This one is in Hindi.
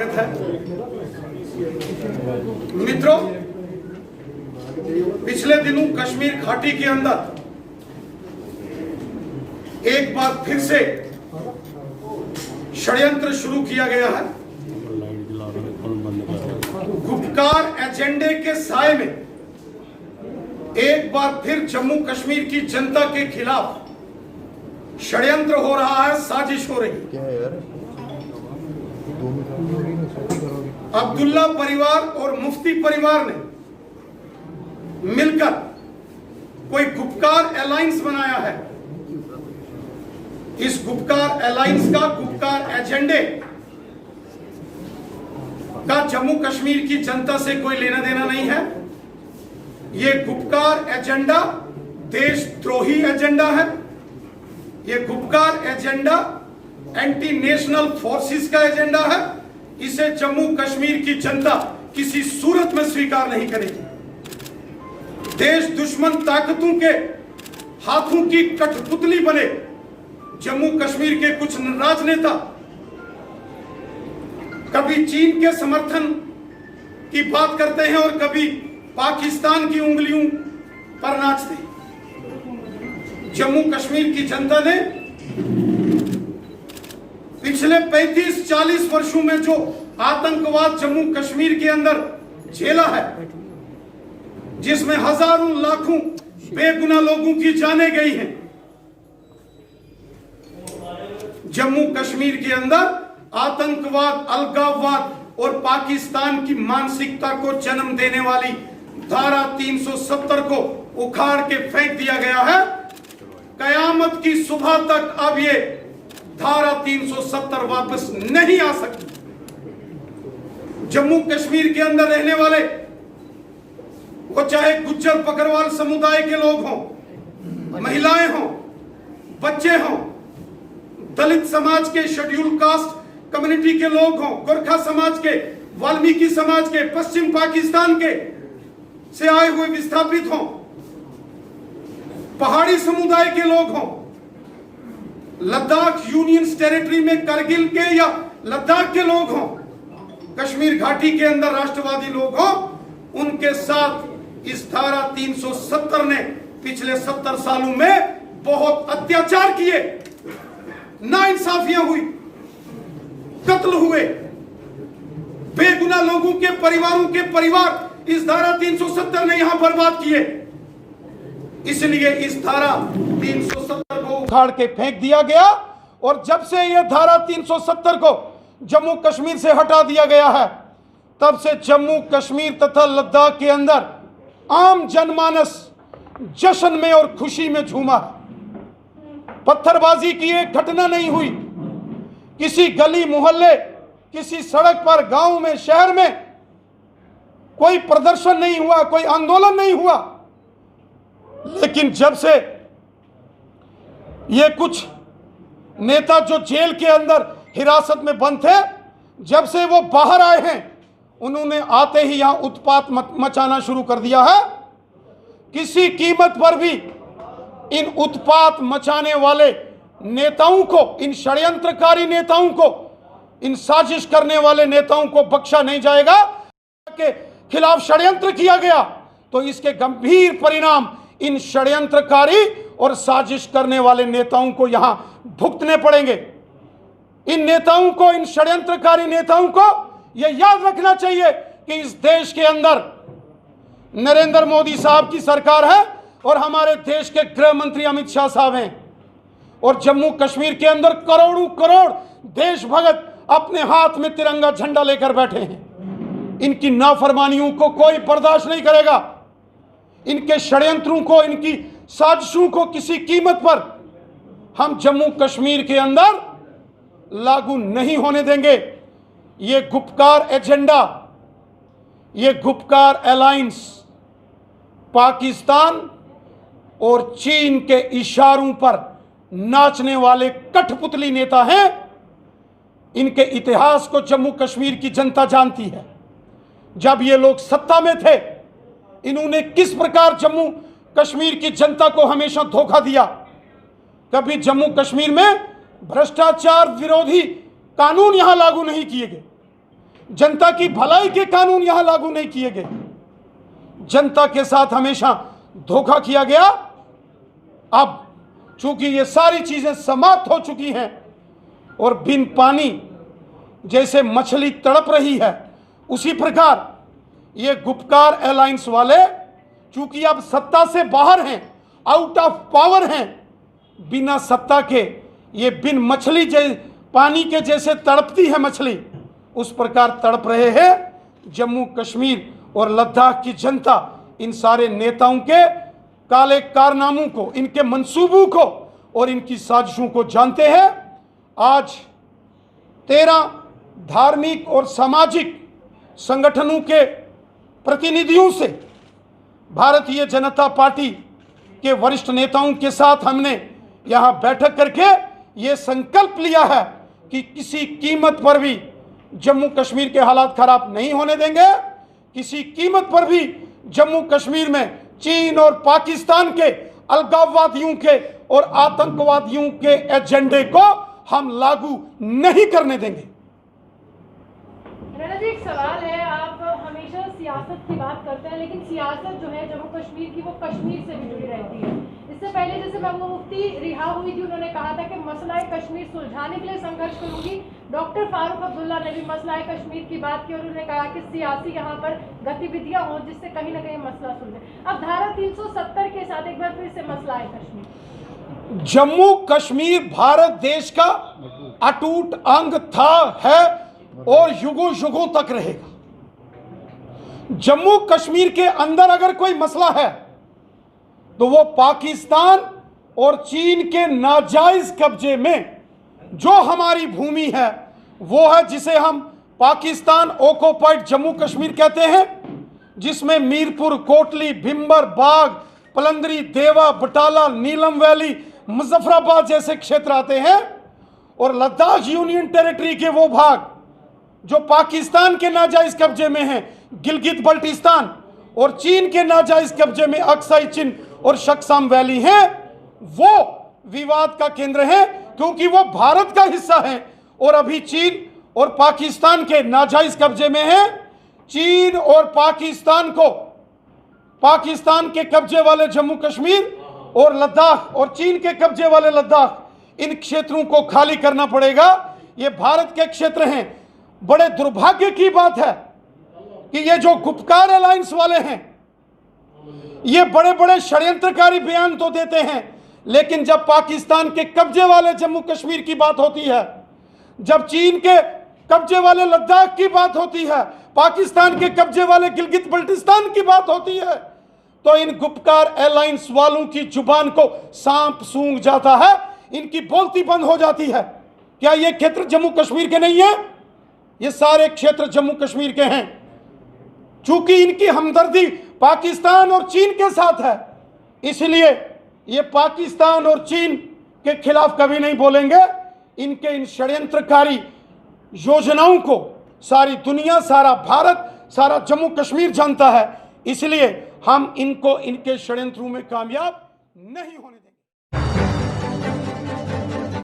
स्वागत है। मित्रों, पिछले दिनों कश्मीर घाटी के अंदर एक बार फिर से षड्यंत्र शुरू किया गया है। गुपकार एजेंडे के साए में एक बार फिर जम्मू कश्मीर की जनता के खिलाफ षड्यंत्र हो रहा है, साजिश हो रही है। अब्दुल्ला परिवार और मुफ्ती परिवार ने मिलकर कोई गुपकार अलायंस बनाया है। इस गुपकार अलायंस का, गुपकार एजेंडे का जम्मू कश्मीर की जनता से कोई लेना देना नहीं है। यह गुपकार एजेंडा देशद्रोही एजेंडा है। यह Gupkar agenda anti national forces का एजेंडा है। इसे जम्मू कश्मीर की जनता किसी सूरत में स्वीकार नहीं करेगी। देश दुश्मन ताकतों के हाथों की कठपुतली बने जम्मू कश्मीर के कुछ राजनेता कभी चीन के समर्थन की बात करते हैं और कभी पाकिस्तान की उंगलियों पर नाचते हैं। जम्मू कश्मीर की जनता ने पिछले 35-40 वर्षों में जो आतंकवाद जम्मू कश्मीर के अंदर झेला है, जिसमें हजारों लाखों बेगुनाह लोगों की जानें गई हैं, जम्मू कश्मीर के अंदर आतंकवाद, अलगाववाद और पाकिस्तान की मानसिकता को जन्म देने वाली धारा 370 को उखाड़ के फेंक दिया गया है। कयामत की सुबह तक अब ये धारा 370 वापस नहीं आ सकती। जम्मू कश्मीर के अंदर रहने वाले, वो चाहे गुज्जर बकरवाल समुदाय के लोग हों, महिलाएं हों, बच्चे हों, दलित समाज के, शेड्यूल कास्ट कम्युनिटी के लोग हों, गोरखा समाज के, वाल्मीकि समाज के, पश्चिम पाकिस्तान के से आए हुए विस्थापित हों, पहाड़ी समुदाय के लोग हों, लद्दाख यूनियन टेरिटरी में करगिल के या लद्दाख के लोग हों, कश्मीर घाटी के अंदर राष्ट्रवादी लोग हों, उनके साथ इस धारा 370 ने पिछले 70 सालों में बहुत अत्याचार किए, नाइंसाफियां हुई, कत्ल हुए, बेगुनाह लोगों के परिवारों के परिवार इस धारा 370 ने यहां बर्बाद किए। इसलिए इस धारा 370 को उखाड़ के फेंक दिया गया और जब से यह धारा 370 को जम्मू कश्मीर से हटा दिया गया है, तब से जम्मू कश्मीर तथा लद्दाख के अंदर आम जनमानस जश्न में और खुशी में झूमा। पत्थरबाजी की एक घटना नहीं हुई, किसी गली मोहल्ले, किसी सड़क पर, गांव में, शहर में कोई प्रदर्शन नहीं हुआ, कोई आंदोलन नहीं हुआ। लेकिन जब से ये कुछ नेता जो जेल के अंदर हिरासत में बंद थे, जब से वो बाहर आए हैं, उन्होंने आते ही यहां उत्पात मचाना शुरू कर दिया है। किसी कीमत पर भी इन उत्पात मचाने वाले नेताओं को, इन षड्यंत्रकारी नेताओं को, इन साजिश करने वाले नेताओं को बख्शा नहीं जाएगा। के खिलाफ षड्यंत्र किया गया तो इसके गंभीर परिणाम इन षड्यंत्रकारी और साजिश करने वाले नेताओं को यहां भुगतने पड़ेंगे। इन नेताओं को, इन षड्यंत्रकारी नेताओं को यह याद रखना चाहिए कि इस देश के अंदर नरेंद्र मोदी साहब की सरकार है और हमारे देश के गृह मंत्री अमित शाह साहब हैं, और जम्मू कश्मीर के अंदर करोड़ों करोड़ देशभक्त अपने हाथ में तिरंगा झंडा लेकर बैठे हैं। इनकी नाफरमानियों को कोई बर्दाश्त नहीं करेगा। इनके षड्यंत्रों को, इनकी साजिशों को किसी कीमत पर हम जम्मू कश्मीर के अंदर लागू नहीं होने देंगे। ये गुपकार एजेंडा, ये गुपकार अलायंस पाकिस्तान और चीन के इशारों पर नाचने वाले कठपुतली नेता हैं। इनके इतिहास को जम्मू कश्मीर की जनता जानती है। जब ये लोग सत्ता में थे, इन्होंने किस प्रकार जम्मू कश्मीर की जनता को हमेशा धोखा दिया। कभी जम्मू कश्मीर में भ्रष्टाचार विरोधी कानून यहां लागू नहीं किए गए, जनता की भलाई के कानून यहां लागू नहीं किए गए। जनता के साथ हमेशा धोखा किया गया। अब चूंकि ये सारी चीजें समाप्त हो चुकी हैं और बिन पानी जैसे मछली तड़प रही है, उसी प्रकार ये गुपकार अलायंस वाले चूंकि अब सत्ता से बाहर हैं, आउट ऑफ पावर हैं, बिना सत्ता के ये बिन मछली पानी के जैसे तड़पती है मछली, उस प्रकार तड़प रहे हैं। जम्मू कश्मीर और लद्दाख की जनता इन सारे नेताओं के काले कारनामों को, इनके मंसूबों को और इनकी साजिशों को जानते हैं। आज 13 धार्मिक और सामाजिक संगठनों के प्रतिनिधियों से भारतीय जनता पार्टी के वरिष्ठ नेताओं के साथ हमने यहां बैठक करके ये संकल्प लिया है कि किसी कीमत पर भी जम्मू कश्मीर के हालात खराब नहीं होने देंगे। किसी कीमत पर भी जम्मू कश्मीर में चीन और पाकिस्तान के अलगाववादियों के और आतंकवादियों के एजेंडे को हम लागू नहीं करने देंगे। राणा जी, एक सवाल है, आप हमेशा सियासत की बात करते हैं, लेकिन सियासत जो है जम्मू कश्मीर की वो कश्मीर से भी जुड़ी रहती है। इससे पहले जैसे महबूबा मुफ्ती रिहा हुई थी, उन्होंने कहा था कि मसला कश्मीर सुलझाने के लिए संघर्ष करूंगी। डॉक्टर फारूक अब्दुल्ला ने भी मसला कश्मीर की बात की और उन्होंने कहा कि सियासी यहाँ पर गतिविधियां हों जिससे कहीं ना कहीं मसला सुलझे। अब धारा 370 के साथ एक बार फिर से मसला है कश्मीर। जम्मू कश्मीर भारत देश का अटूट अंग था, है और युगों युगों तक रहेगा। जम्मू कश्मीर के अंदर अगर कोई मसला है तो वो पाकिस्तान और चीन के नाजायज कब्जे में जो हमारी भूमि है वो है जिसे हम पाकिस्तान ऑक्युपाइड जम्मू कश्मीर कहते हैं, जिसमें मीरपुर, कोटली, भिंबर, बाग, पलंदरी, देवा, बटाला, नीलम वैली, मुजफ्फराबाद जैसे क्षेत्र आते हैं। और लद्दाख यूनियन टेरिटरी के वो भाग जो पाकिस्तान के नाजायज कब्जे में हैं, गिलगित बल्टिस्तान, और चीन के नाजायज कब्जे में अक्साई चिन और शक्साम वैली हैं, वो विवाद का केंद्र है क्योंकि वो भारत का हिस्सा है और अभी चीन और पाकिस्तान के नाजायज कब्जे में है। चीन और पाकिस्तान को पाकिस्तान के कब्जे वाले जम्मू कश्मीर और लद्दाख और चीन के कब्जे वाले लद्दाख, इन क्षेत्रों को खाली करना पड़ेगा। ये भारत के क्षेत्र हैं। बड़े दुर्भाग्य की बात है कि ये जो गुपकार अलायंस वाले हैं, ये बड़े बड़े षड्यंत्रकारी बयान तो देते हैं, लेकिन जब पाकिस्तान के कब्जे वाले जम्मू कश्मीर की बात होती है, जब चीन के कब्जे वाले लद्दाख की बात होती है, पाकिस्तान के कब्जे वाले गिलगित बल्टिस्तान की बात होती है, तो इन गुपकार अलायंस वालों की जुबान को सांप सूंघ जाता है, इनकी बोलती बंद हो जाती है। क्या ये क्षेत्र जम्मू कश्मीर के नहीं है? ये सारे क्षेत्र जम्मू कश्मीर के हैं। चूंकि इनकी हमदर्दी पाकिस्तान और चीन के साथ है, इसलिए ये पाकिस्तान और चीन के खिलाफ कभी नहीं बोलेंगे। इनके इन षड्यंत्रकारी योजनाओं को सारी दुनिया, सारा भारत, सारा जम्मू कश्मीर जानता है, इसलिए हम इनको इनके षड्यंत्रों में कामयाब नहीं होने देंगे।